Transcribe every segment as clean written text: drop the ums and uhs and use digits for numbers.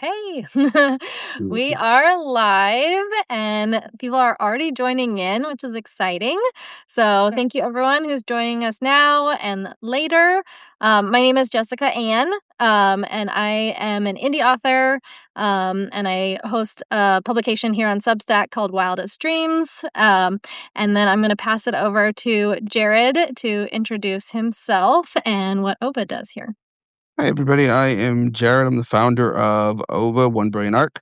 Okay. We Mhm. are live and people are already joining in, which is exciting. So, thank you everyone who's joining us now and later. My name is Jessica Ann, and I am an indie author, and I host a publication here on Substack called Wildest Dreams. And then I'm going to pass it over to Jared to introduce himself and what OBA does here. Hi, everybody. I am Jared. I'm the founder of OVA, One Brain Arc.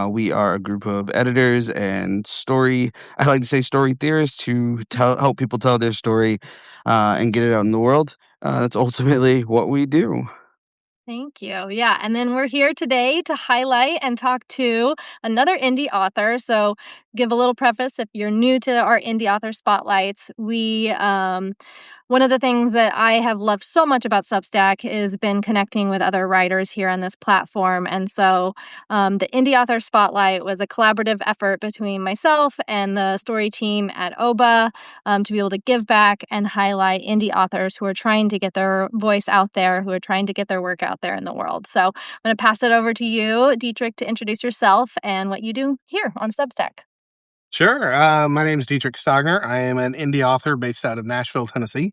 We are a group of editors and I like to say story theorists who help people tell their story and get it out in the world. That's ultimately what we do. Thank you. Yeah. And then we're here today to highlight and talk to another indie author. So, give a little preface if you're new to our indie author spotlights. One of the things that I have loved so much about Substack is been connecting with other writers here on this platform. And so the Indie Author Spotlight was a collaborative effort between myself and the story team at OBA to be able to give back and highlight indie authors who are trying to get their voice out there, who are trying to get their work out there in the world. So I'm going to pass it over to you, Dietrich, to introduce yourself and what you do here on Substack. Sure. My name is Dietrich Stogner. I am an indie author based out of Nashville, Tennessee.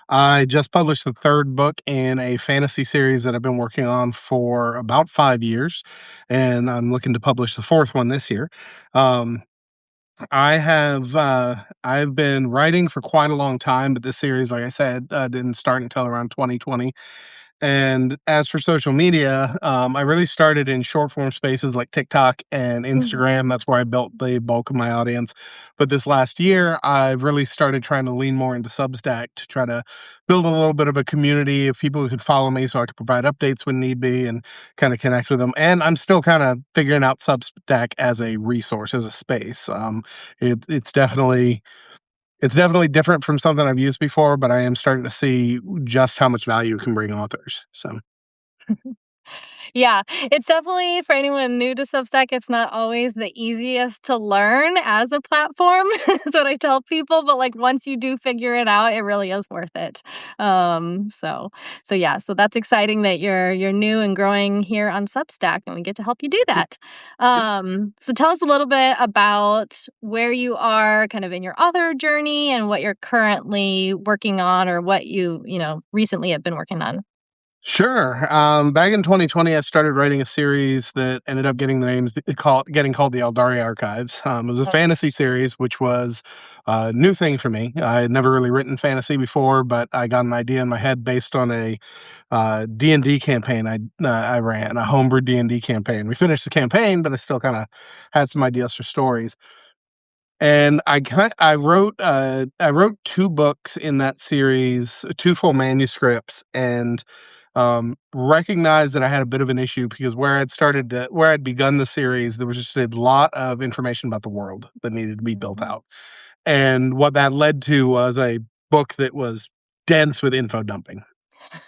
I just published the third book in a fantasy series that I've been working on for about 5 years, and I'm looking to publish the fourth one this year. Um, I've been writing for quite a long time, but this series, like I said, didn't start until around 2020. And as for social media, I really started in short form spaces like TikTok and Mhm. Instagram. That's where I built the bulk of my audience. But this last year, I've really started trying to lean more into Substack to try to build a little bit of a community of people who can follow me so I can provide updates when need be and kind of connect with them. And I'm still kind of figuring out Substack as a resource, as a space. It's definitely different from something I've used before, but I am starting to see just how much value it can bring authors. So Yeah, it's definitely for anyone new to Substack, it's not always the easiest to learn as a platform, is what I tell people, but, like, once you do figure it out, it really is worth it. Um, so so yeah, so that's exciting that you're new and growing here on Substack, and we get to help you do that. So tell us a little bit about where you are kind of in your author journey and what you're currently working on or what you recently have been working on. sure. Back in 2020, I started writing a series that ended up getting the names getting called the Eldari Archives. It was a fantasy series, which was a new thing for me. I had never really written fantasy before, but I got an idea in my head based on a D&D campaign I ran, a homebrew D&D campaign. We finished the campaign, but I still kind of had some ideas for stories. And I wrote 2 books in that series, 2 full manuscripts, and, recognized that I had a bit of an issue because where I'd begun the series, there was just a lot of information about the world that needed to be built Mhm. out. And what that led to was a book that was dense with info dumping.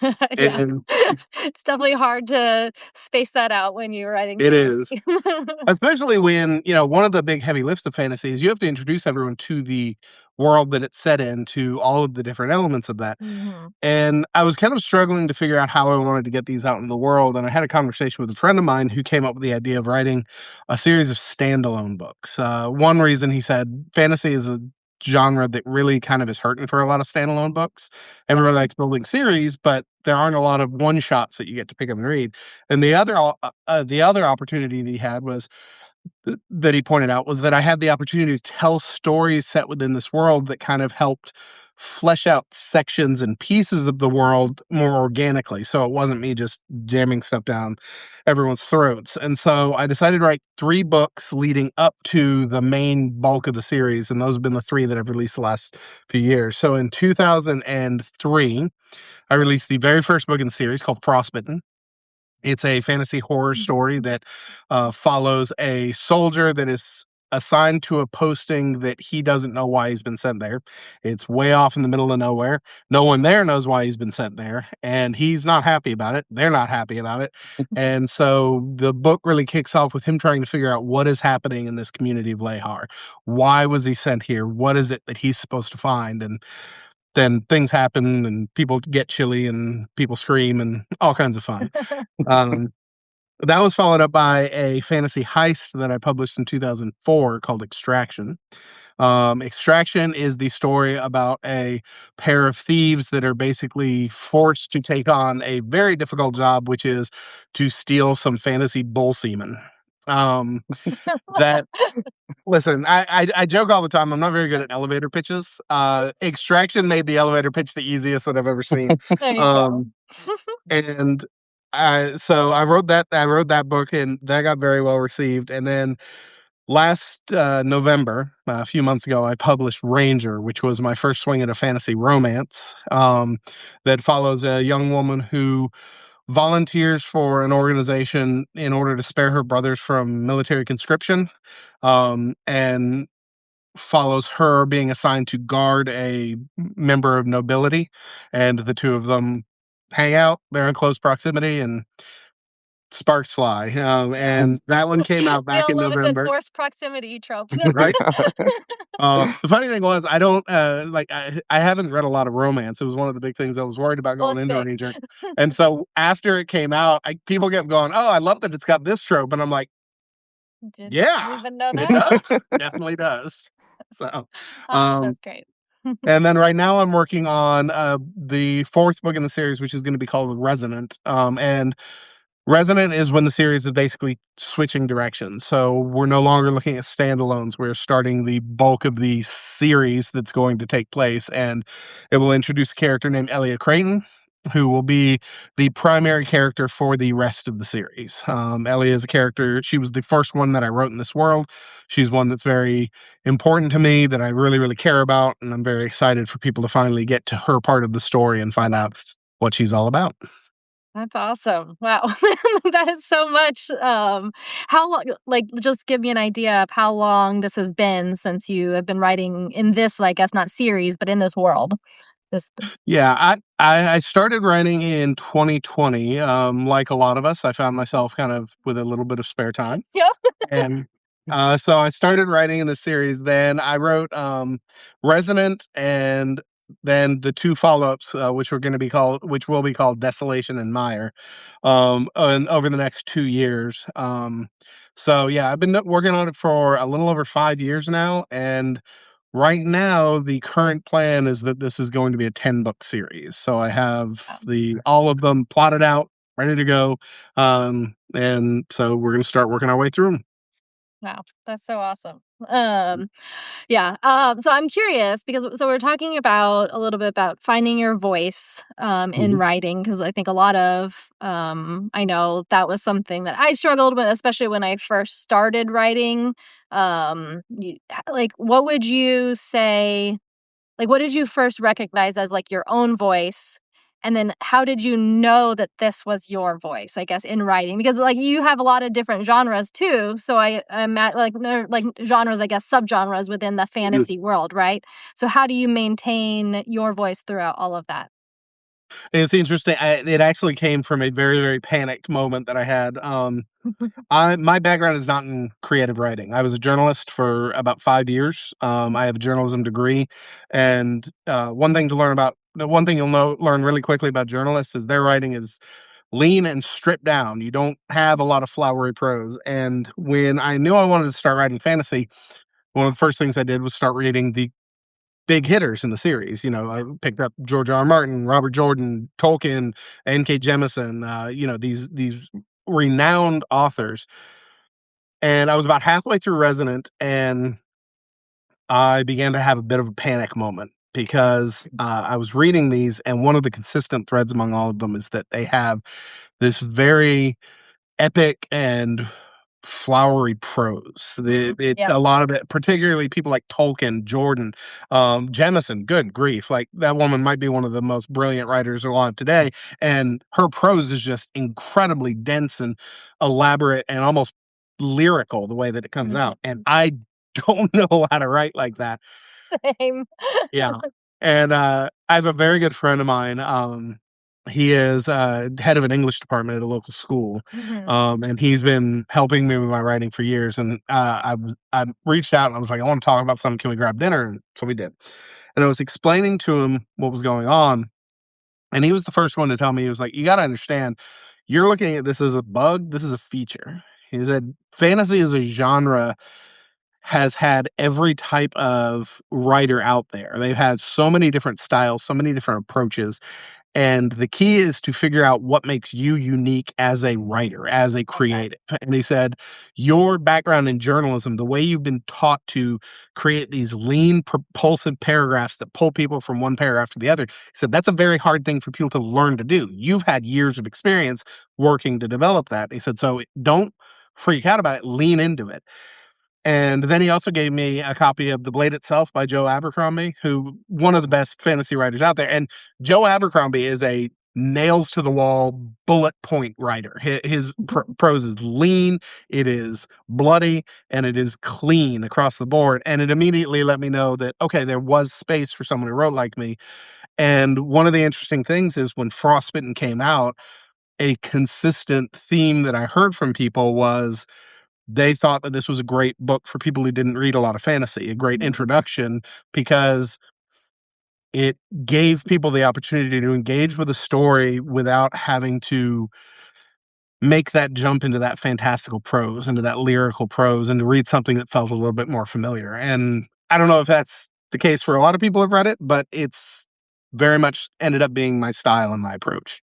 Yeah. And It's definitely hard to space that out when you're writing it is. fantasy. Especially when, one of the big heavy lifts of fantasy is you have to introduce everyone to the world that it's set in, to all of the different elements of that. Mhm. And I was kind of struggling to figure out how I wanted to get these out in the world. And I had a conversation with a friend of mine who came up with the idea of writing a series of standalone books. One reason he said fantasy is a genre that really kind of is hurting for a lot of standalone books. Yeah. Everyone likes building series, but there aren't a lot of one shots that you get to pick up and read. And the other opportunity that he had was that he pointed out was that I had the opportunity to tell stories set within this world that kind of helped flesh out sections and pieces of the world more organically. So it wasn't me just jamming stuff down everyone's throats. And so I decided to write 3 books leading up to the main bulk of the series. And those have been the 3 that I've released the last few years. So in 2003, I released the very first book in the series called Frostbitten. It's a fantasy horror story Mhm. that follows a soldier that is assigned to a posting that he doesn't know why he's been sent there. It's way off in the middle of nowhere. No one there knows why he's been sent there, and he's not happy about it. They're not happy about it. And so the book really kicks off with him trying to figure out what is happening in this community of Lehar. Why was he sent here? What is it that he's supposed to find? And then things happen and people get chilly and people scream and all kinds of fun. Um, That was followed up by a fantasy heist that I published in 2004 called Extraction. Extraction is the story about a pair of thieves that are basically forced to take on a very difficult job, which is to steal some fantasy bull semen. Um, that Listen, I joke all the time. I'm not very good at elevator pitches. Extraction made the elevator pitch the easiest that I've ever seen. There you go. Um, and so I wrote that book, and that got very well received. And then last November, a few months ago, I published Ranger, which was my first swing at a fantasy romance that follows a young woman who volunteers for an organization in order to spare her brothers from military conscription, and follows her being assigned to guard a member of nobility, and the two of them hang out. They're in close proximity, and sparks fly. Yes. And that one came out We back all in love a good November, forced proximity trope. right? The funny thing was, I don't I haven't read a lot of romance. It was one of the big things I was worried about Well, going it's into big. Ranger. And so after it came out, people kept going, "Oh, I love that it's got this trope," and I'm like, Didn't "Yeah, even know it that. does. Definitely does." So, um, That's great. and then right now I'm working on the fourth book in the series, which is going to be called Resonant. And Resonant is when the series is basically switching directions. So we're no longer looking at standalones. We're starting the bulk of the series that's going to take place, and it will introduce a character named Elia Creighton, who will be the primary character for the rest of the series. Elia is a character. She was the first one that I wrote in this world. She's one that's very important to me, that I really, really care about, and I'm very excited for people to finally get to her part of the story and find out what she's all about. That's awesome. Wow. That is so much. How long, like, just give me an idea of how long this has been since you have been writing in this, I guess, not series, but in this world. This, Yeah, I started writing in 2020. Like a lot of us, I found myself kind of with a little bit of spare time, yep. and so I started writing in the series. Then I wrote Resonant, and then the two follow-ups, which will be called Desolation and Mire, and over the next 2 years. So yeah, I've been working on it for a little over 5 years now, and right now, the current plan is that this is going to be a 10-book series. So I have the all of them plotted out, ready to go. And so we're going to start working our way through them. Wow, that's so awesome. Yeah. So I'm curious because we're talking about a little bit about finding your voice in Mhm. writing because I think a lot of I know that was something that I struggled with, especially when I first started writing. Like, what would you say? Like, what did you first recognize as, like, your own voice? And then how did you know that this was your voice, I guess, in writing? Because, like, you have a lot of different genres too, so I'm at, like, like, genres, I guess, subgenres within the Mhm. fantasy world, right? So how do you maintain your voice throughout all of that? It's interesting. It actually came from a very, very panicked moment that I had. My background is not in creative writing. I was a journalist for about 5 years. I have a journalism degree, and one thing you'll learn really quickly about journalists is their writing is lean and stripped down. You don't have a lot of flowery prose. And when I knew I wanted to start writing fantasy, one of the first things I did was start reading the big hitters in the series. I picked up George R. R. Martin, Robert Jordan, Tolkien, N.K. Jemisin. These renowned authors, and I was about halfway through Resonant, and I began to have a bit of a panic moment because I was reading these, and one of the consistent threads among all of them is that they have this very epic and flowery prose. Mhm. Yep. A lot of it, particularly people like Tolkien, Jordan, Jemison. Good grief! Like that woman might be one of the most brilliant writers alive today, and her prose is just incredibly dense and elaborate and almost lyrical the way that it comes Mhm. out. And I don't know how to write like that. Same. Yeah. And, I have a very good friend of mine, he is, head of an English department at a local school, Mhm. and he's been helping me with my writing for years, and, I reached out and I was like, "I wanna talk about something, can we grab dinner?" And so we did. And I was explaining to him what was going on, and he was the first one to tell me, he was like, "You gotta understand, you're looking at this as a bug, this is a feature. He said, fantasy as a genre has had every type of writer out there. They've had so many different styles, so many different approaches. And the key is to figure out what makes you unique as a writer, as a Okay. creative. And he said, your background in journalism, the way you've been taught to create these lean, propulsive paragraphs that pull people from one paragraph to the other, he said, that's a very hard thing for people to learn to do. You've had years of experience working to develop that. He said, so don't freak out about it, lean into it. And then he also gave me a copy of The Blade Itself by Joe Abercrombie, who one of the best fantasy writers out there. And Joe Abercrombie is a nails to the wall bullet point writer. His prose is lean, it is bloody, and it is clean across the board. And it immediately let me know that, okay, there was space for someone who wrote like me. And one of the interesting things is when Frostbitten came out, a consistent theme that I heard from people was they thought that this was a great book for people who didn't read a lot of fantasy, a great Mhm. introduction, because it gave people the opportunity to engage with a story without having to make that jump into that fantastical prose, into that lyrical prose, and to read something that felt a little bit more familiar. And I don't know if that's the case for a lot of people who've read it, but it's very much ended up being my style and my approach.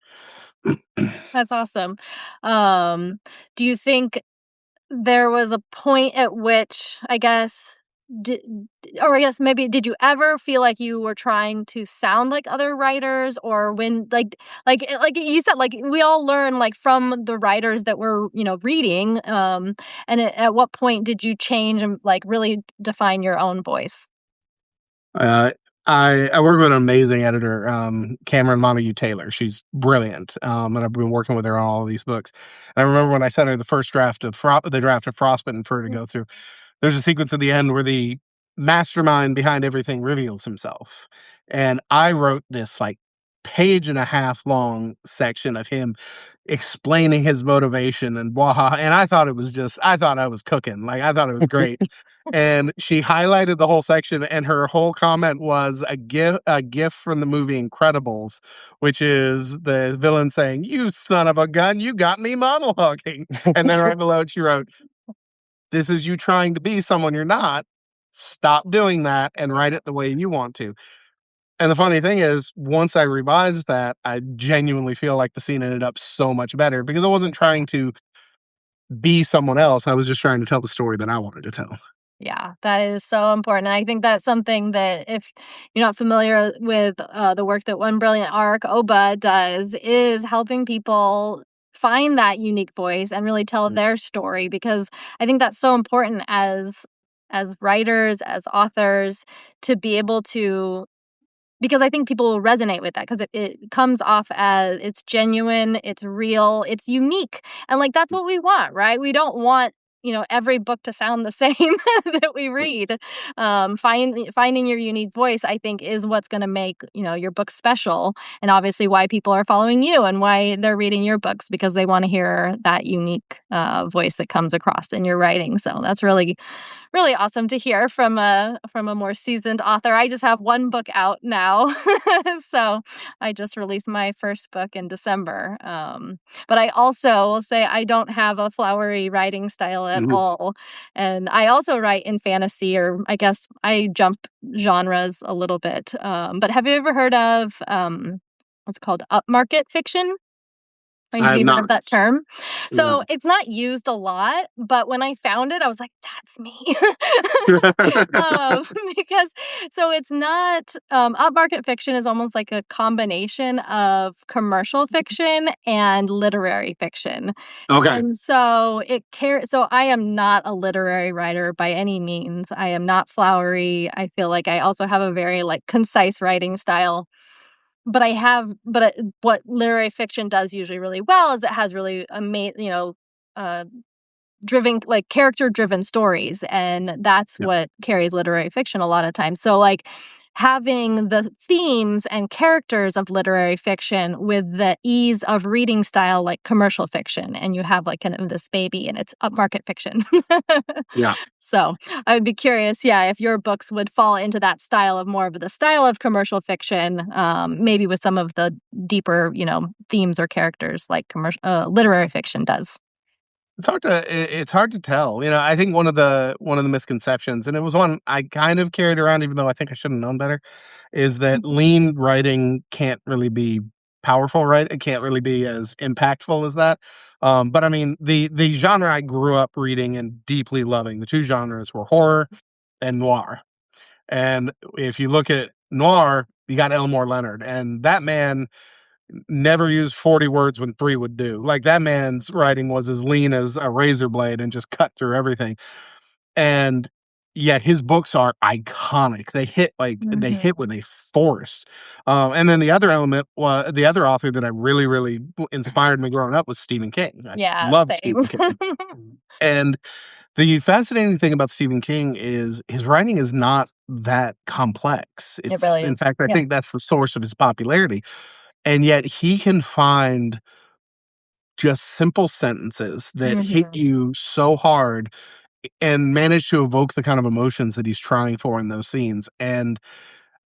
That's awesome. Um, do you think there was a point at which, I guess, did or I guess maybe did you ever feel like you were trying to sound like other writers or when like you said, like, we all learn, like, from the writers that we're, reading, and at what point did you change and, like, really define your own voice? Uh, I work with an amazing editor, Cameron Montague Taylor. She's brilliant, and I've been working with her on all of these books. And I remember when I sent her the first draft of the draft of Frostbitten for her to Mm. go through. There's a sequence at the end where the mastermind behind everything reveals himself, and I wrote this like page and a half long section of him explaining his motivation and blah. And I thought I was cooking, like I thought it was great. And she highlighted the whole section, and her whole comment was a gif from the movie Incredibles, which is the villain saying, "You son of a gun, you got me monologuing." And then right below it, she wrote, "This is you trying to be someone you're not. Stop doing that and write it the way you want to." And the funny thing is, once I revised that, I genuinely feel like the scene ended up so much better because I wasn't trying to be someone else. I was just trying to tell the story that I wanted to tell. Yeah, that is so important. I think that's something that if you're not familiar with the work that One Brilliant Arc, Oba, does, is helping people find that unique voice and really tell Mm, their story because I think that's so important as writers, as authors, to be able to because I think people will resonate with that because it comes off as it's genuine, it's real, it's unique, and, like, that's mm, what we want, right? We don't want, every book to sound the same that we mm, read. Finding your unique voice, I think, is what's gonna make, your book special, and obviously why people are following you and why they're reading your books because they wanna hear that unique, voice that comes across in your writing, so that's really awesome to hear from a more seasoned author. I just have one book out now. So, I just released my first book in December, but I also will say I don't have a flowery writing style at mhm. all, and I also write in fantasy, or I guess I jump genres a little bit, but have you ever heard of, what's called upmarket fiction? Or I have have you heard not. of that term? So, No. it's not used a lot, but when I found it, I was like, "That's me." Um, because it's not upmarket fiction is almost like a combination of commercial fiction and literary fiction. Okay. And so I am not a literary writer by any means. I am not flowery. I feel like I also have a very, like, concise writing style. What literary fiction does usually really well is it has really uh, driven like, character-driven stories, and that's what carries literary fiction a lot of times. So, like, having the themes and characters of literary fiction with the ease of reading style like commercial fiction, and you have, like, kind of this baby and it's upmarket fiction. Yeah. So, I would be curious, yeah, if your books would fall into that style of more of the style of commercial fiction, maybe with some of the deeper, themes or characters like literary fiction does. It's hard to tell. I think one of the misconceptions, and it was one I kind of carried around even though I think I should have known better, is that Mhm. lean writing can't really be powerful, right? It can't really be as impactful as that. But I mean, the genre I grew up reading and deeply loving, the two genres were horror and noir. And if you look at noir, you got Elmore Leonard, and that man never used 40 words when 3 would do. Like, that man's writing was as lean as a razor blade and just cut through everything, and yet his books are iconic. They Mhm. hit with a force. And then the other author that I really, really inspired me growing up was Stephen King. I Yeah, love same. Stephen King, and the fascinating thing about Stephen King is his writing is not that complex. It It's really in is. fact, I Yeah. think that's the source of his popularity, and yet he can find just simple sentences that hit Mhm. you so hard and manage to evoke the kind of emotions that he's trying for in those scenes. And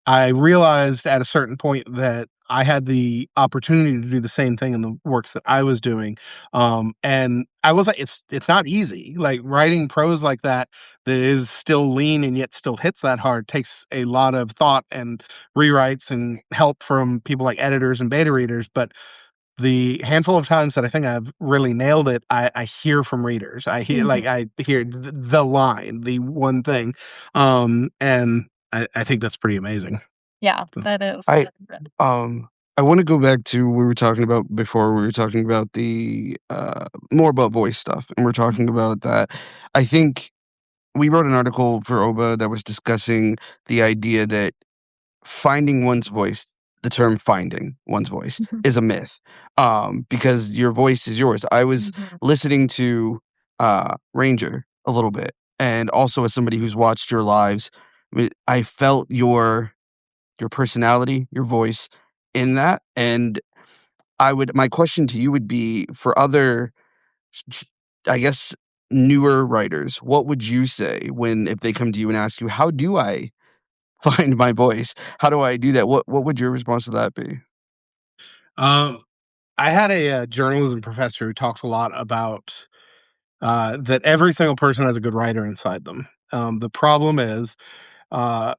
I realized at a certain point that I had the opportunity to do the same thing in the works that I was doing. And I was like, it's not easy. Like, writing prose like that is still lean and yet still hits that hard takes a lot of thought and rewrites and help from people like editors and beta readers. But the handful of times that I think I've really nailed it, I hear from readers. Mhm. I hear the line, the one thing, and I think that's pretty amazing. Yeah, So, that is. I um I want to go back to what we were talking about before. We were talking about the more about voice stuff, and we're talking about that. I think we wrote an article for Oba that was discussing the idea that finding one's voice, the term finding one's voice, Mhm. is a myth, because your voice is yours. I was Mhm. listening to Ranger a little bit, and also as somebody who's watched your lives, I felt your personality, your voice in that. And my question to you would be for other, I guess, newer writers, what would you say when if they come to you and ask you, how do I find my voice? How do I do that? What would your response to that be? um, I had a journalism professor who talked a lot about that every single person has a good writer inside them. The problem is, uh,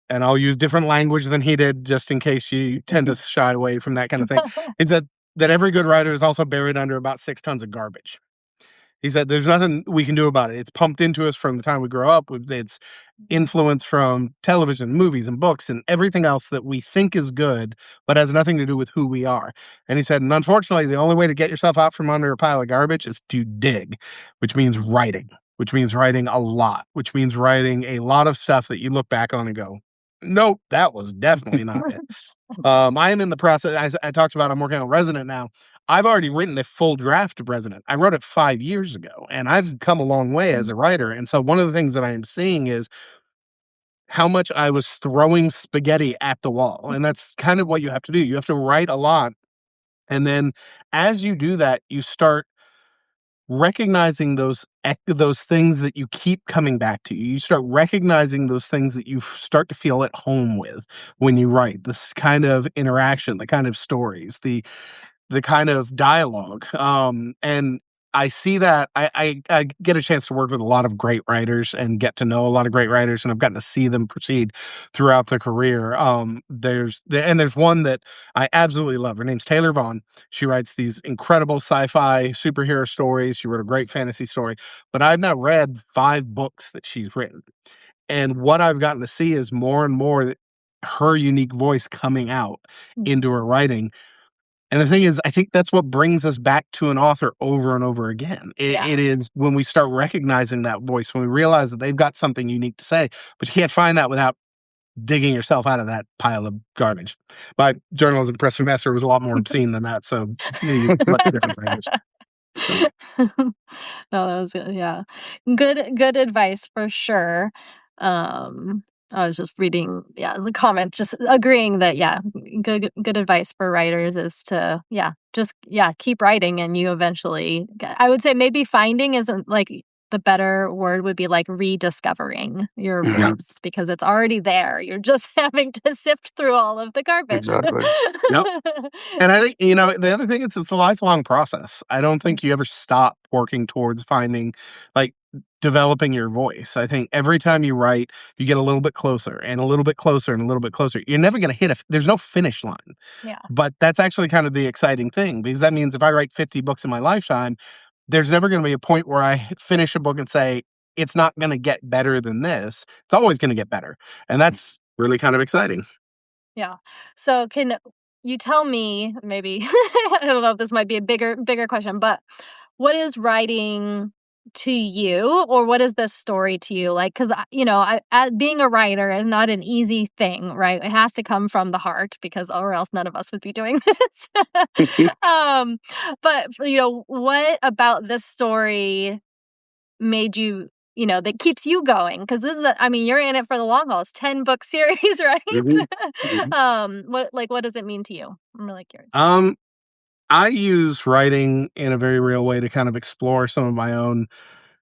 and I'll use different language than he did, just in case you tend to shy away from that kind of thing. Is that every good writer is also buried under about 6 tons of garbage. He said, "There's nothing we can do about it. It's pumped into us from the time we grow up. It's influence from television, movies, and books, and everything else that we think is good, but has nothing to do with who we are." And he said, and unfortunately, the only way to get yourself out from under a pile of garbage is to dig, which means writing, which means writing a lot, which means writing a lot of stuff that you look back on and go, nope, that was definitely not it. I am in the process. I talked about I'm working on Resident now. I've already written a full draft of Resident. I wrote it 5 years ago, and I've come a long way as a writer. And so one of the things that I am seeing is how much I was throwing spaghetti at the wall. And that's kind of what you have to do. You have to write a lot. And then as you do that, you start recognizing those things that you keep coming back to. You start recognizing those things that you start to feel at home with when you write. This kind of interaction, the kind of stories, the kind of dialogue. And I see that I get a chance to work with a lot of great writers and get to know a lot of great writers, and I've gotten to see them proceed throughout their career. There's one that I absolutely love. Her name's Taylor Vaughn. She writes these incredible sci-fi superhero stories. She wrote a great fantasy story, but I've now read 5 books that she's written, and what I've gotten to see is more and more her unique voice coming out into her writing. And the thing is, I think that's what brings us back to an author over and over again. It, Yeah. it is when we start recognizing that voice, when we realize that they've got something unique to say, but you can't find that without digging yourself out of that pile of garbage. My journalism professor was a lot more obscene than that, so you much different language. So, No, that was good, yeah. Good advice for sure. Um I was just reading, yeah, the comments, just agreeing that, yeah, good advice for writers is to, yeah, just, yeah, keep writing and you eventually I would say maybe finding isn't, like the better word would be, like, rediscovering your Mhm. voice because it's already there. You're just having to sift through all of the garbage. Exactly. Yep. And I think, the other thing is it's a lifelong process. I don't think you ever stop working towards finding, like, developing your voice. I think every time you write, you get a little bit closer and a little bit closer and a little bit closer. You're never gonna hit there's no finish line. Yeah, But that's actually kind of the exciting thing because that means if I write 50 books in my lifetime, there's never gonna be a point where I finish a book and say, "It's not gonna get better than this." It's always gonna get better, and that's really kind of exciting. yeah. So can you tell me maybe I don't know if this might be a bigger question, but what is writing to you, or what is this story to you? Like, because being a writer is not an easy thing, right? It has to come from the heart, because or else none of us would be doing this. um, but what about this story made you, that keeps you going? Because this is, I mean, you're in it for the long haul. It's 10 book series, Mhm. right? Mhm. What does it mean to you? I'm really curious. Um, I use writing in a very real way to kind of explore some of my own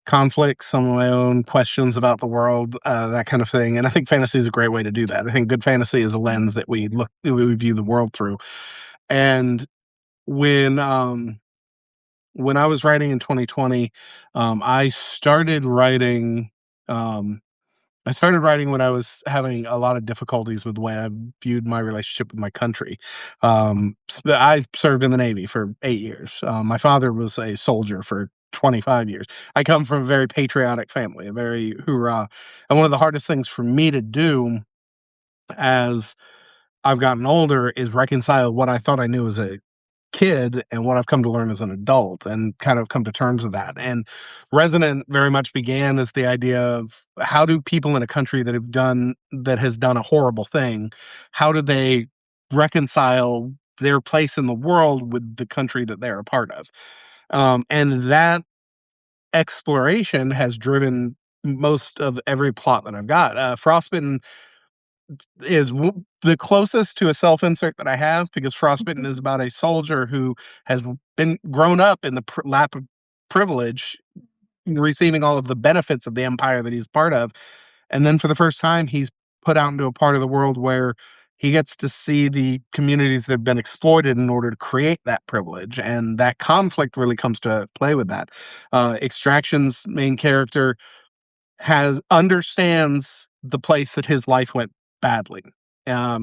conflicts, some of my own questions about the world, that kind of thing. And I think fantasy is a great way to do that. I think good fantasy is a lens Mhm. that we view the world through. And when when I was writing in 2020, I started writing. Um, I started writing when I was having a lot of difficulties with the way I viewed my relationship with my country. I served in the Navy for 8 years. My father was a soldier for 25 years. I come from a very patriotic family, a very hoorah. And one of the hardest things for me to do as I've gotten older is reconcile what I thought I knew as a kid and what I've come to learn as an adult and kind of come to terms with that. And Resonant very much began as the idea of how do people in a country that has done a horrible thing, how do they reconcile their place in the world with the country that they're a part of? And that exploration has driven most of every plot that I've got. Frostbitten is the closest to a self insert that I have because Frostbitten is about a soldier who has been grown up in the lap of privilege, receiving all of the benefits of the empire that he's part of. And then for the first time, he's put out into a part of the world where he gets to see the communities that have been exploited in order to create that privilege. And that conflict really comes to play with that. Extraction's main character has understands the place that his life went badly.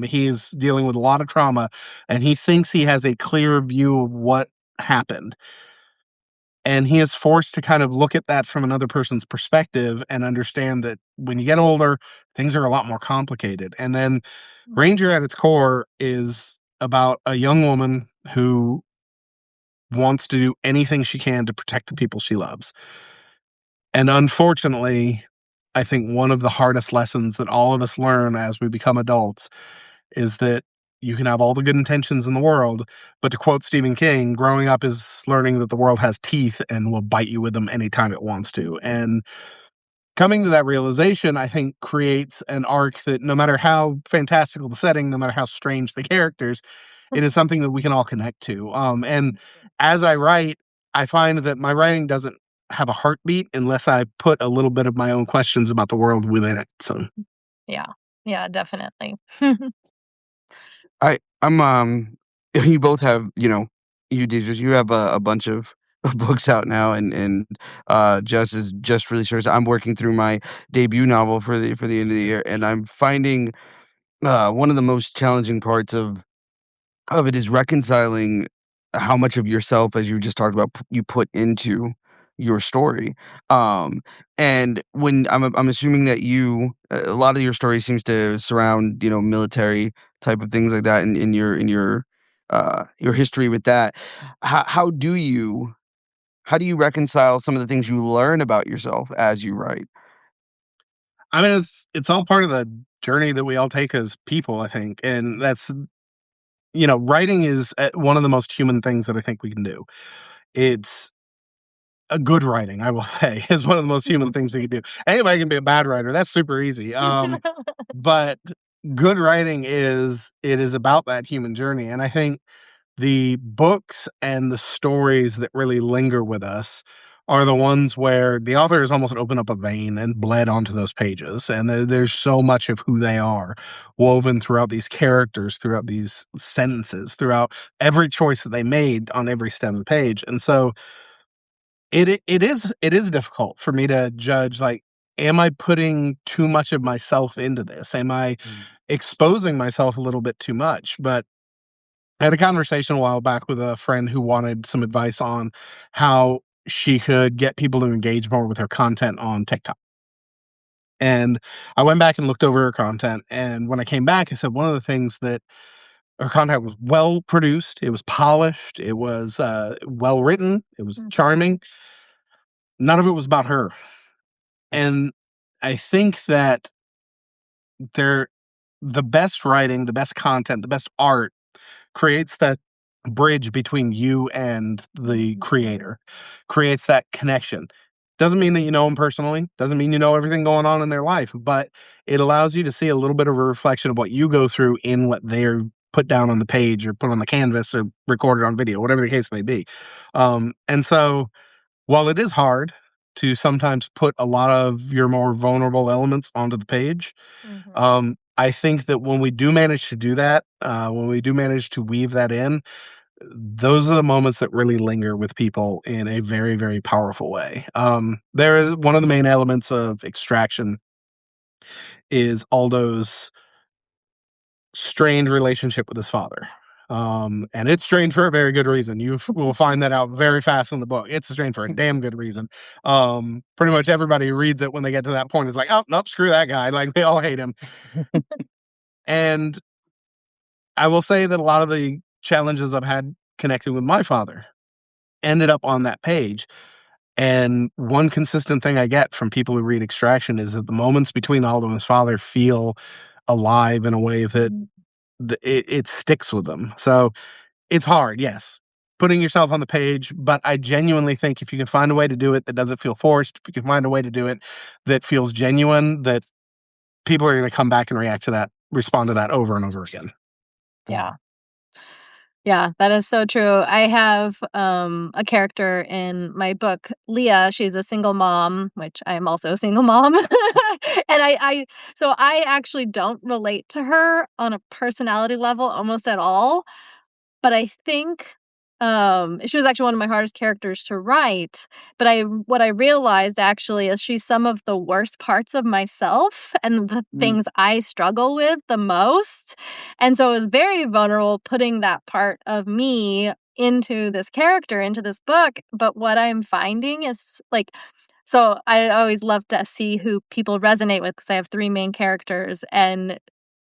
He's dealing with a lot of trauma, and he thinks he has a clear view of what happened. And he is forced to kind of look at that from another person's perspective and understand that when you get older, things are a lot more complicated. And then Ranger at its core is about a young woman who wants to do anything she can to protect the people she loves. And unfortunately, I think one of the hardest lessons that all of us learn as we become adults is that you can have all the good intentions in the world, but to quote Stephen King, growing up is learning that the world has teeth and will bite you with them anytime it wants to. And coming to that realization, I think, creates an arc that no matter how fantastical the setting, no matter how strange the characters, it is something that we can all connect to. And as I write, I find that my writing doesn't have a heartbeat unless I put a little bit of my own questions about the world within it. So Yeah. Yeah, definitely. I'm you both have, you did just you have a bunch of books out now, and Jess is just released hers. I'm working through my debut novel for the end of the year, and I'm finding one of the most challenging parts of it is reconciling how much of yourself, as you just talked about, you put into your story. Um, and when I'm assuming that a lot of your story seems to surround, military type of things like that in your history with that. How do you reconcile some of the things you learn about yourself as you write? I mean, it's all part of the journey that we all take as people, I think, and that's writing is one of the most human things that I think we can do. It's a good writing, I will say, is one of the most human things we can do. Anybody can be a bad writer. That's super easy. But good writing is about that human journey. And I think the books and the stories that really linger with us are the ones where the author has almost opened up a vein and bled onto those pages. And there's so much of who they are woven throughout these characters, throughout these sentences, throughout every choice that they made on every step of the page. And so it is difficult for me to judge, like, am I putting too much of myself into this? Am I exposing myself a little bit too much? But I had a conversation a while back with a friend who wanted some advice on how she could get people to engage more with her content on TikTok. And I went back and looked over her content. And when I came back, I said one of the things that her content was well produced, it was polished, it was well written, it was Mhm, charming. None of it was about her. And I think that there, the best writing, the best content, the best art creates that bridge between you and the creator, creates that connection. Doesn't mean that you know them personally, doesn't mean you know everything going on in their life, but it allows you to see a little bit of a reflection of what you go through in what they're put down on the page or put on the canvas or recorded on video, whatever the case may be. And so while it is hard to sometimes put a lot of your more vulnerable elements onto the page, mhm. I think that when we do manage to do that, when we do manage to weave that in, those are the moments that really linger with people in a very, very powerful way. There is one of the main elements of Extraction is Aldo's strained relationship with his father. And it's strained for a very good reason. You will find that out very fast in the book. It's strained for a damn good reason. Pretty much everybody who reads it when they get to that point is like, oh, nope, screw that guy. Like, they all hate him. And I will say that a lot of the challenges I've had connecting with my father ended up on that page. And one consistent thing I get from people who read Extraction is that the moments between Aldo and his father feel alive in a way that it sticks with them. So it's hard, yes, putting yourself on the page, but I genuinely think if you can find a way to do it that doesn't feel forced, if you can find a way to do it that feels genuine, that people are going to come back and react to that, respond to that over and over again. Yeah. Yeah, that is so true. I have, a character in my book, Leah. She's a single mom, which I am also a single mom. And I actually don't relate to her on a personality level almost at all. But I think, she was actually one of my hardest characters to write, but what I realized actually is she's some of the worst parts of myself and the Mm. things I struggle with the most, and so it was very vulnerable putting that part of me into this character, into this book, but what I'm finding is, like, so I always love to see who people resonate with because I have 3 main characters, and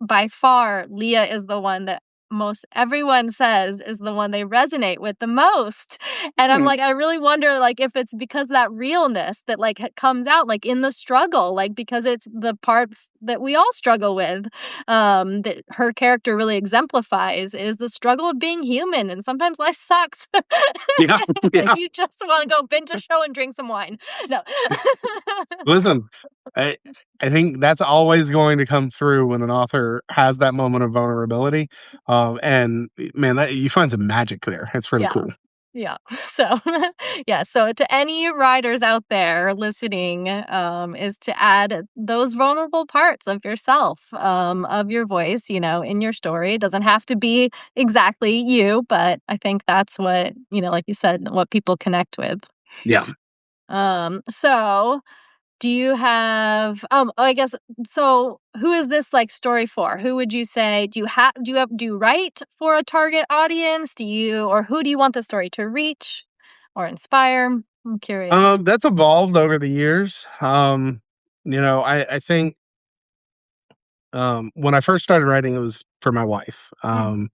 by far, Leah is the one that most everyone says is the one they resonate with the most, and I'm Hmm. like, I really wonder, like, if it's because that realness that, like, comes out, like, in the struggle, like, because it's the parts that we all struggle with, that her character really exemplifies is the struggle of being human, and sometimes life sucks. Yeah, And yeah. you just wanna go binge a show and drink some wine. No. Listen, I I think that's always going to come through when an author has that moment of vulnerability. And man, that, you find some magic there. It's really Yeah. cool. Yeah. So, yeah, so to any writers out there listening, is to add those vulnerable parts of yourself, of your voice, in your story. It doesn't have to be exactly you, but I think that's what, like you said, what people connect with. Yeah. So do you have I guess so who is this, like, story for? Who would you say do you write for a target audience? Or who do you want the story to reach or inspire? I'm curious. That's evolved over the years. I think when I first started writing, it was for my wife. Mhm.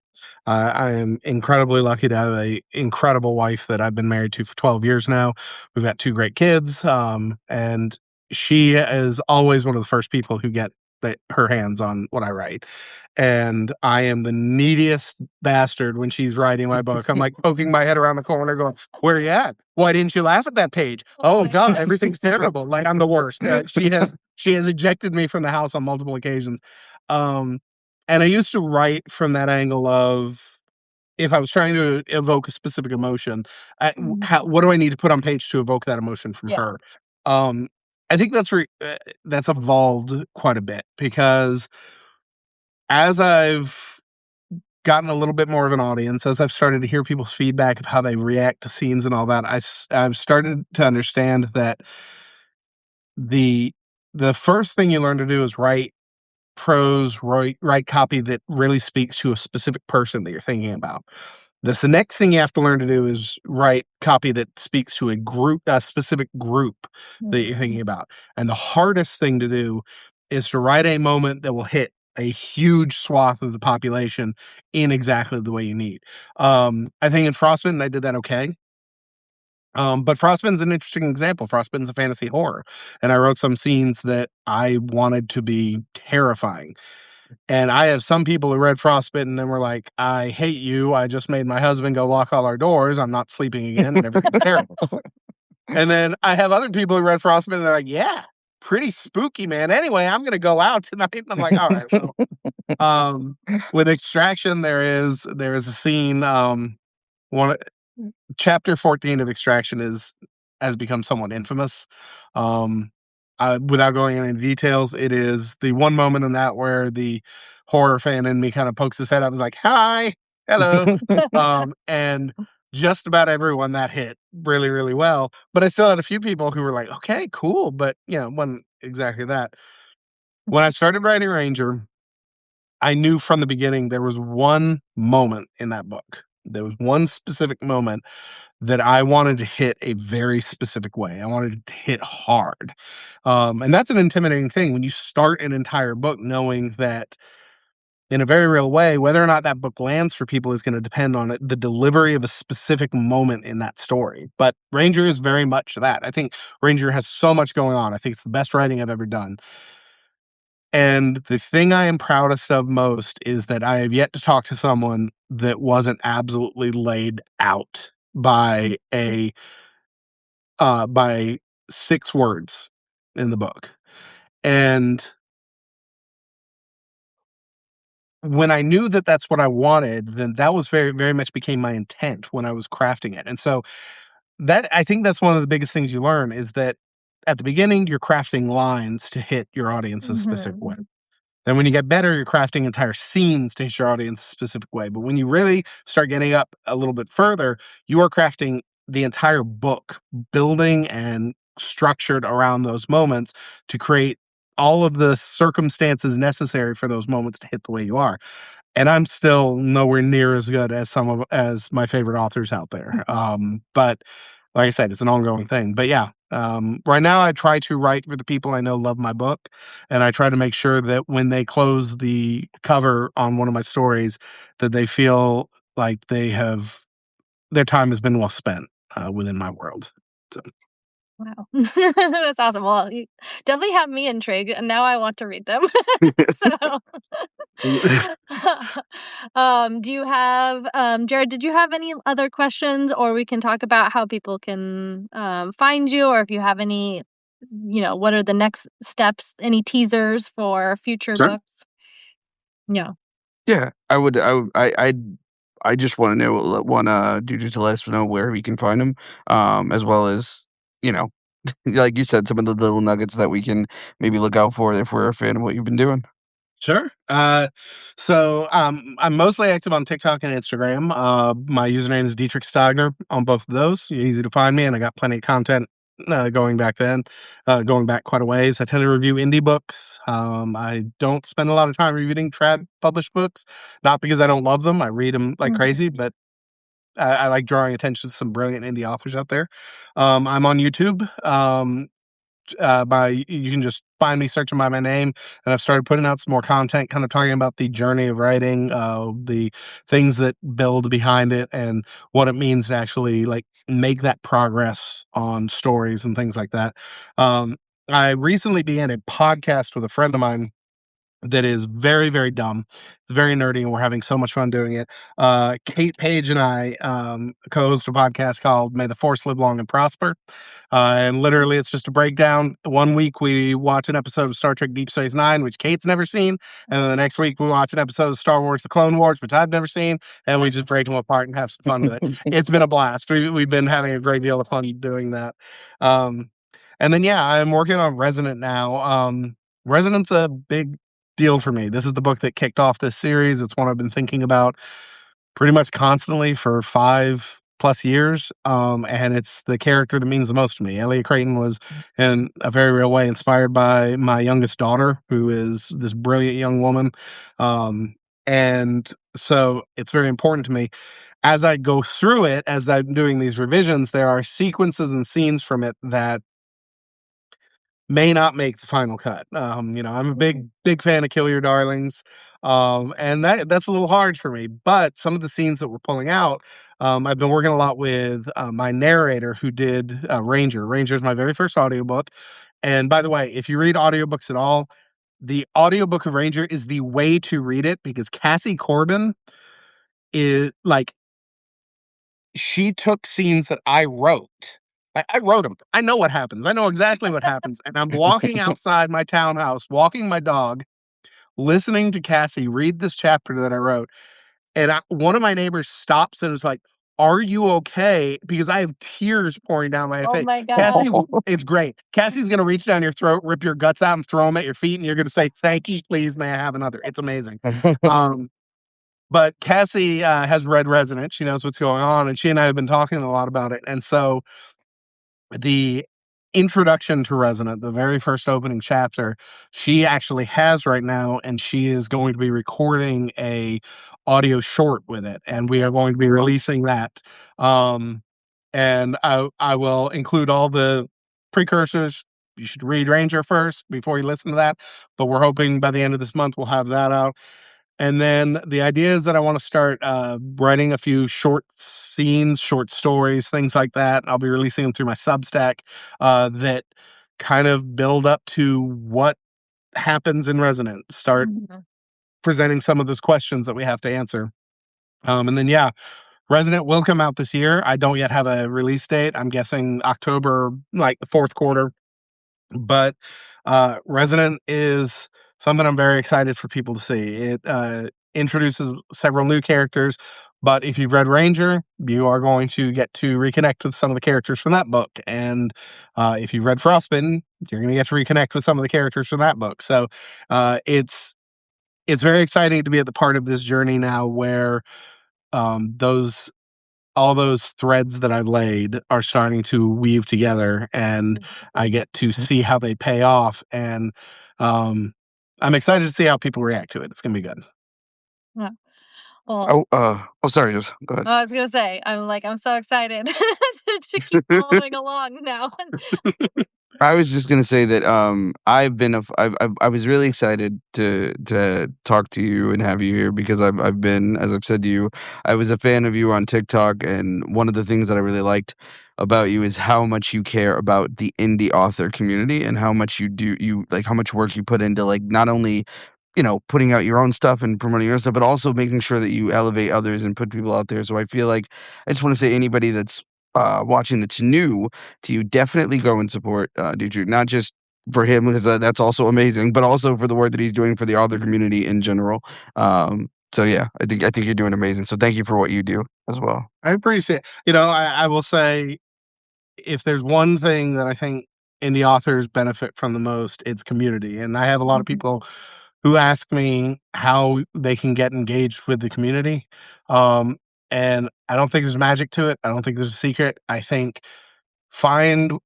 I am incredibly lucky to have a incredible wife that I've been married to for 12 years now. We've got two great kids, and she is always one of the first people who get her hands on what I write. And I am the neediest bastard when she's writing my book. I'm like poking my head around the corner going, "Where are you at? Why didn't you laugh at that page? Oh my God, God. everything's terrible. Like I'm the worst." She has ejected me from the house on multiple occasions. Um, and I used to write from that angle of, if I was trying to evoke a specific emotion, Mhm. what do I need to put on page to evoke that emotion from Yeah. her? Um, I think that's evolved quite a bit, because as I've gotten a little bit more of an audience, as I've started to hear people's feedback of how they react to scenes and all that, I've started to understand that the the first thing you learn to do is write prose, write copy that really speaks to a specific person that you're thinking about. The next thing you have to learn to do is write copy that speaks to a specific group that you're Mhm. thinking about. And the hardest thing to do is to write a moment that will hit a huge swath of the population in exactly the way you need. I think in Frostbitten, I did that okay. But Frostbite's an interesting example. Frostbite's a fantasy horror, and I wrote some scenes that I wanted to be terrifying. And I have some people who read Frostbitten and were like, "I hate you. I just made my husband go lock all our doors. I'm not sleeping again, and everything's terrible." And then I have other people who read Frostbitten and they're like, "Yeah, pretty spooky, man. Anyway, I'm gonna go out tonight." And I'm like, "All right, well." With Extraction, there is a scene. One Chapter 14 of Extraction has become somewhat infamous. Um, without going into details, it is the one moment in that where the horror fan in me kind of pokes his head up and is like, "Hi, hello." And just about everyone that hit really, really well. But I still had a few people who were like, "Okay, cool," but wasn't exactly that. When I started writing Ranger, I knew from the beginning there was one moment in that book. There was one specific moment that I wanted to hit a very specific way. I wanted it to hit hard. And that's an intimidating thing when you start an entire book knowing that, in a very real way, whether or not that book lands for people is going to depend on the delivery of a specific moment in that story. But Ranger is very much that. I think Ranger has so much going on. I think it's the best writing I've ever done. And the thing I am proudest of most is that I have yet to talk to someone that wasn't absolutely laid out by 6 words in the book. And when I knew that that's what I wanted, then that was very, very much became my intent when I was crafting it. And so I think that's one of the biggest things you learn, is that at the beginning, you're crafting lines to hit your audience a specific way. Mhm. Then when you get better, you're crafting entire scenes to hit your audience a specific way. But when you really start getting up a little bit further, you are crafting the entire book, building and structured around those moments to create all of the circumstances necessary for those moments to hit the way you are. And I'm still nowhere near as good as as my favorite authors out there. But like I said, it's an ongoing thing. But yeah, right now I try to write for the people I know love my book, and I try to make sure that when they close the cover on one of my stories, that they feel like their time has been well spent within my world. So. Wow. That's awesome. Well, you definitely have me intrigued, and now I want to read them. So, do you have, Jared, did you have any other questions, or we can talk about how people can, find you, or if you have any, what are the next steps, any teasers for future Sure. books? Yeah. Yeah, I just want to know, want Dietrich to let us know where we can find him, as well as, you know, like you said, some of the little nuggets that we can maybe look out for if we're a fan of what you've been doing. Sure. I'm mostly active on TikTok and Instagram. My username is Dietrich Stogner on both of those. Easy to find me, and I got plenty of content going back quite a ways. I tend to review indie books. I don't spend a lot of time reviewing trad published books, not because I don't love them. I read them like Mhm. crazy, but I like drawing attention to some brilliant indie authors out there. I'm on YouTube. You can just find me searching by my name, and I've started putting out some more content kind of talking about the journey of writing, the things that build behind it, and what it means to actually like make that progress on stories and things like that. um, I recently began a podcast with a friend of mine that is very, very dumb. It's very nerdy, and we're having so much fun doing it. Kate Page and I co-host a podcast called "May the Force Live Long and Prosper," and literally, it's just a breakdown. One week we watch an episode of Star Trek Deep Space Nine, which Kate's never seen, and then the next week we watch an episode of Star Wars: The Clone Wars, which I've never seen, and we just break them apart and have some fun with it. It's been a blast. We've been having a great deal of fun doing that. Um, and then yeah, I'm working on Resonant now. Resonant's a big deal for me. This is the book that kicked off this series. It's one I've been thinking about pretty much constantly for 5+ years. And it's the character that means the most to me. Elliot Creighton was, in a very real way, inspired by my youngest daughter, who is this brilliant young woman. And so it's very important to me. As I go through it, as I'm doing these revisions, there are sequences and scenes from it that may not make the final cut. I'm a big fan of Kill Your Darlings, and that's a little hard for me. But some of the scenes that we're pulling out, I've been working a lot with my narrator who did Ranger. Ranger is my very first audiobook. And by the way, if you read audiobooks at all, the audiobook of Ranger is the way to read it because Cassie Corbin is like she took scenes that I wrote. I wrote them. I know what happens. I know exactly what happens. And I'm walking outside my townhouse, walking my dog, listening to Cassie read this chapter that I wrote. And one of my neighbors stops and is like, "Are you okay?" Because I have tears pouring down my Oh face. my gosh. Cassie, it's great. Cassie's going to reach down your throat, rip your guts out, and throw them at your feet. And you're going to say, "Thank you, please, may I have another?" It's amazing. Um, but Cassie has read Resonant. She knows what's going on. And she and I have been talking a lot about it. And so the introduction to Resonant, the very first opening chapter, she actually has right now, and she is going to be recording a audio short with it, and we are going to be releasing that. And I will include all the precursors. You should read Ranger first before you listen to that, but we're hoping by the end of this month we'll have that out. And then the idea is that I want to start writing a few short scenes, short stories, things like that. I'll be releasing them through my Substack that kind of build up to what happens in Resonant. Start Mhm. presenting some of those questions that we have to answer. And then, yeah, Resonant will come out this year. I don't yet have a release date. I'm guessing October, like the fourth quarter. But Resonant is something I'm very excited for people to see. It introduces several new characters, but if you've read Ranger, you are going to get to reconnect with some of the characters from that book. And if you've read Frostbitten, you're going to get to reconnect with some of the characters from that book. So it's very exciting to be at the part of this journey now where those all those threads that I laid are starting to weave together, and I get to see how they pay off. And um, I'm excited to see how people react to it. It's gonna be good. Yeah. Well, Oh, sorry, just go ahead. I was gonna say, I'm so excited to keep following along now. I was just gonna say that I've been I was really excited to talk to you and have you here because I've been, as I've said to you, I was a fan of you on TikTok, and one of the things that I really liked about you is how much you care about the indie author community and how much you like how much work you put into like not only putting out your own stuff and promoting your stuff, but also making sure that you elevate others and put people out there. So I feel like I just want to say anybody that's watching that's new to you, definitely go and support Dietrich, not just for him because that's also amazing, but also for the work that he's doing for the author community in general. So yeah, I think you're doing amazing. So thank you for what you do as well. I appreciate. I will say if there's one thing that I think indie authors benefit from the most, it's community. And I have a lot of people who ask me how they can get engaged with the community. Um, and I don't think there's magic to it. I don't think there's a secret. I think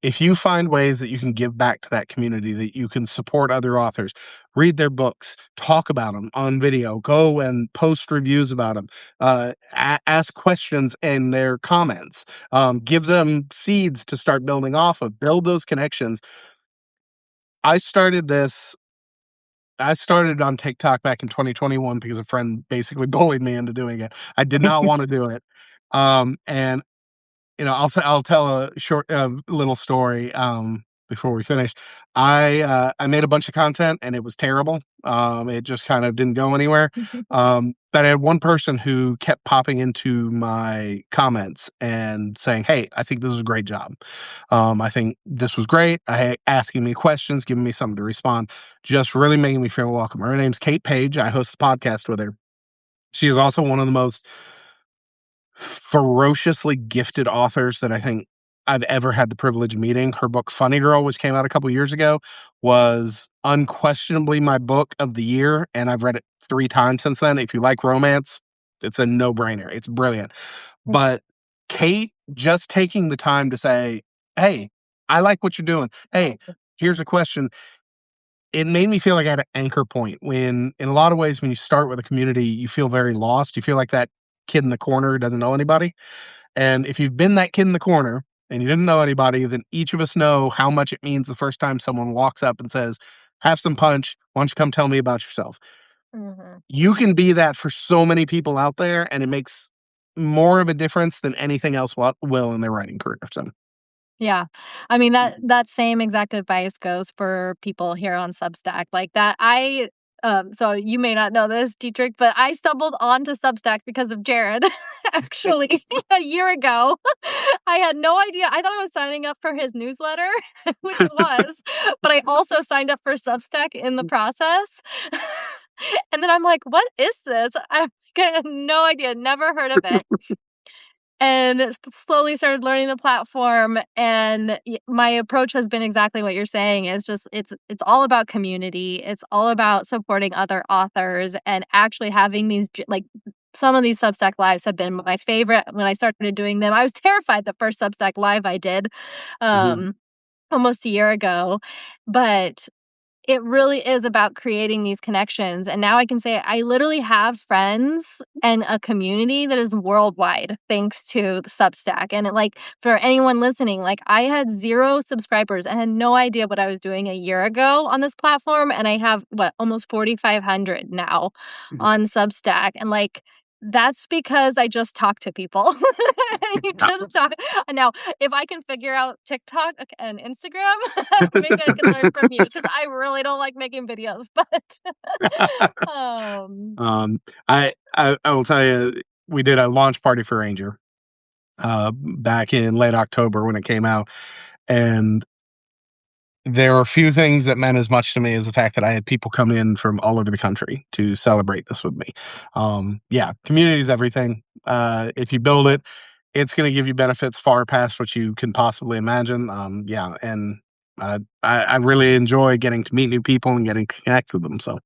if you find ways that you can give back to that community, that you can support other authors, read their books, talk about them on video, go and post reviews about them, ask questions in their comments, give them seeds to start building off of, build those connections. I started this. I started on TikTok back in 2021 because a friend basically bullied me into doing it. I did not want to do it. And I'll tell a short little story, before we finish. I made a bunch of content and it was terrible. It just kind of didn't go anywhere. But I had one person who kept popping into my comments and saying, "Hey, I think this is a great job. I think this was great." Asking me questions, giving me something to respond, just really making me feel welcome. Her name's Kate Page. I host a podcast with her. She is also one of the most ferociously gifted authors that I think I've ever had the privilege of meeting. Her book Funny Girl, which came out a couple years ago, was unquestionably my book of the year, and I've read it 3 times since then. If you like romance, it's a no-brainer. It's brilliant. But Kate just taking the time to say, "Hey, I like what you're doing. Hey, here's a question." It made me feel like I had an anchor point when in a lot of ways, when you start with a community, you feel very lost. You feel like that kid in the corner who doesn't know anybody. And if you've been that kid in the corner and you didn't know anybody, then each of us know how much it means the first time someone walks up and says, "Have some punch. Why don't you come tell me about yourself?" Mhm. You can be that for so many people out there, and it makes more of a difference than anything else will in their writing career. So, Yeah. I mean, that same exact advice goes for people here on Substack. Like that so you may not know this, Dietrich, but I stumbled onto Substack because of Jared actually a year ago. I had no idea. I thought I was signing up for his newsletter, which I was, but I also signed up for Substack in the process. And then I'm like, "What is this?" I had no idea, never heard of it. And slowly started learning the platform, and my approach has been exactly what you're saying. Is just it's all about community. It's all about supporting other authors and actually having these like some of these Substack lives have been my favorite when I started doing them. I was terrified the first Substack live I did mhm. um almost a year ago, but it really is about creating these connections, and now I can say I literally have friends and a community that is worldwide thanks to the Substack, and like, for anyone listening, like, I had 0 subscribers. I had no idea what I was doing a year ago on this platform, and I have, what, almost 4,500 now on Substack, and, like, that's because I just talk to people. You just talk now, if I can figure out TikTok and Instagram, maybe I can learn from you because I really don't like making videos, but, um Um, I will tell you, we did a launch party for Ranger back in late October when it came out, and there were few things that meant as much to me as the fact that I had people come in from all over the country to celebrate this with me. Yeah, community is everything. If you build it, it's going to give you benefits far past what you can possibly imagine. Yeah, and I really enjoy getting to meet new people and getting to connect with them. So,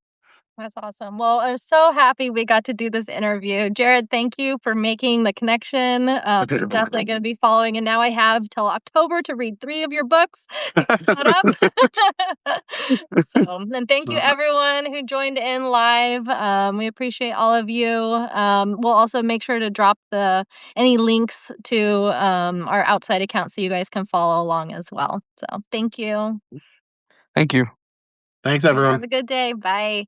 that's awesome. Well, I'm so happy we got to do this interview. Jared, thank you for making the connection. I'm definitely gonna be following, and now I have till October to read 3 of your books to get caught up. So, and thank you everyone who joined in live. We appreciate all of you. We'll also make sure to drop any links to our outside account so you guys can follow along as well. So, thank you. Thank you. thanks, You guys everyone. have a good day. Bye.